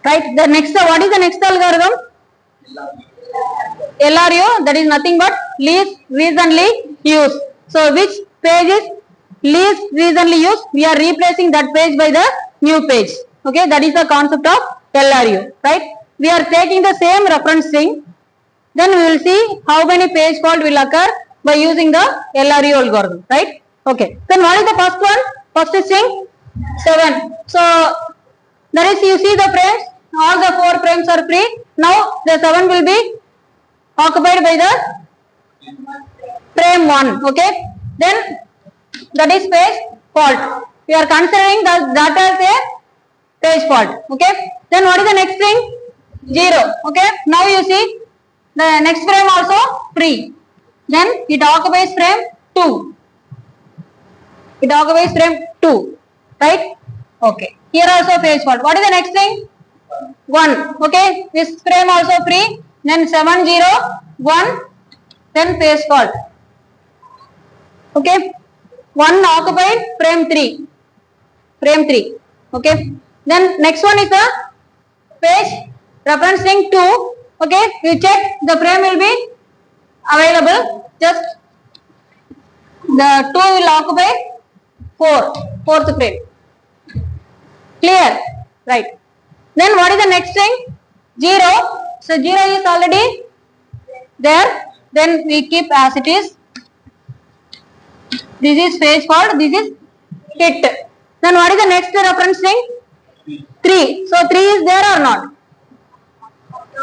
right? The next, what is the next algorithm? LRU, that is nothing but least recently used. So which page is least recently used? We are replacing that page by the new page. Okay, that is the concept of LRU, right? We are taking the same reference string, then we will see how many page fault will occur by using the LRU algorithm, right? Okay, then what is the first one? First string 7. So that is, you see the frames, all the 4 frames are free. Now the 7 will be occupied by the frame 1. Okay, then that is page fault. We are considering that as a page fault. Okay, then what is the next string? 0. Okay, now you see the next frame also free. Then it occupies frame 2. It occupies frame 2. Right? Okay. Here also page fault. What is the next thing? 1. Okay. This frame also free. Then 7, 0, 1. Then page fault. Okay. 1 occupied frame 3. Frame 3. Okay. Then next one is the page referencing 2. Okay. You check the frame will be available. Just the 2 will occupy 4th frame. Clear? Right. Then what is the next thing? 0. So 0 is already there. Then we keep as it is. This is page fault. This is hit. Then what is the next reference thing? 3. So 3 is there or not?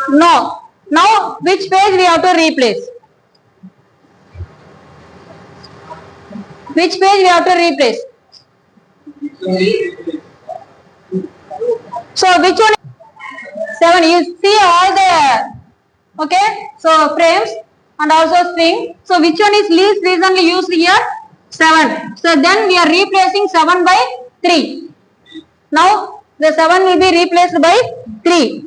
No. Now which page we have to replace? Which page we have to replace? So which one? 7. You see all the, okay, so frames and also string. So which one is least recently used here? 7. So then we are replacing 7 by 3. Now the 7 will be replaced by 3.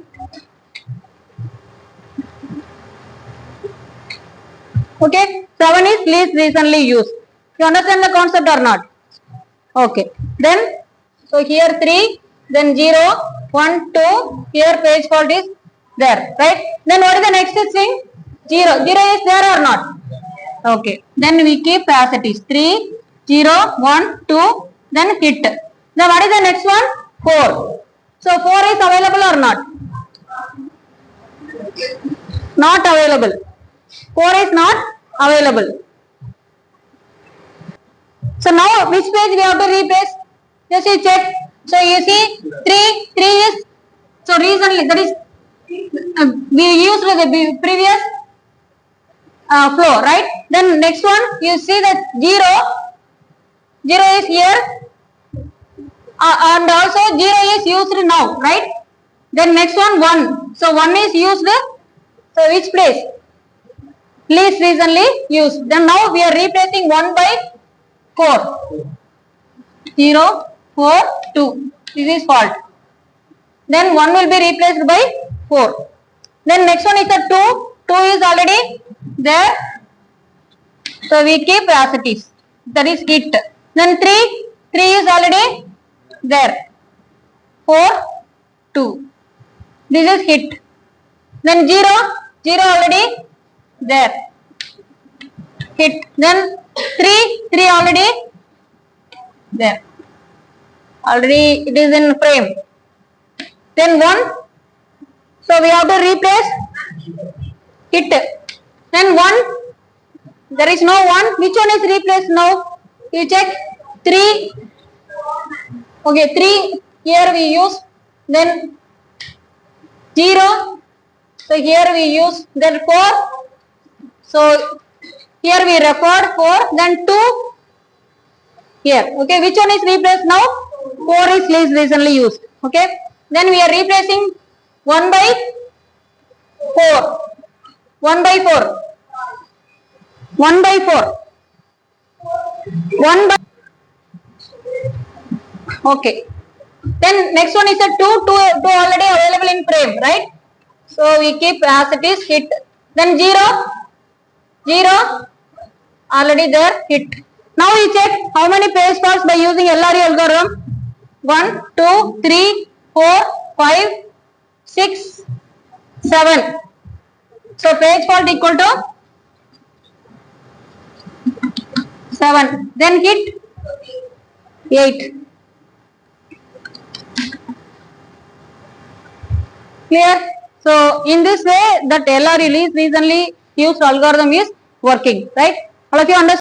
Okay, 7 is least recently used. You understand the concept or not? Okay. Then, so here 3, then 0, 1, 2, here page fault is there, right? Then what is the next thing? 0. 0 is there or not? Okay. Then we keep as it is. 3, 0, 1, 2, then hit. Then what is the next one? 4. So 4 is available or not? Not available. 4 is not available. So now which page we have to replace? Just you check. So you see 3 is, so recently, that is we used the previous flow, right? Then next one you see that 0 is here and also 0 is used now, right? Then next one 1. So 1 is used. So which place? Least recently used. Then now we are replacing 1 by 4. 0, 4, 2. This is fault. Then 1 will be replaced by 4. Then next one is the 2. 2 is already there. So we keep as it is. That is hit. Then 3 is already there. 4, 2. This is hit. Then 0 already there. Hit. Then 3 already there. Already it is in frame. Then 1. So we have to replace hit. Then 1. There is no 1. Which one is replaced now? You check. 3. Okay, 3 here we use. Then 0. So here we use. Then 4. So here we record 4. Then 2 here. Okay, which one is replaced now? 4 is least recently used. Okay, then we are replacing 1 by 4. 1 by 4. 1 by 4. 1 by. Okay. Then next one is a 2 already available in frame, right? So we keep as it is hit. Then 0 already there hit. Now we check how many page faults by using LRU algorithm. 1, 2, 3, 4, 5, 6, 7. So page fault equal to 7. Then hit 8. Clear? So in this way, that LR release recently used algorithm is working, right? All of you understand?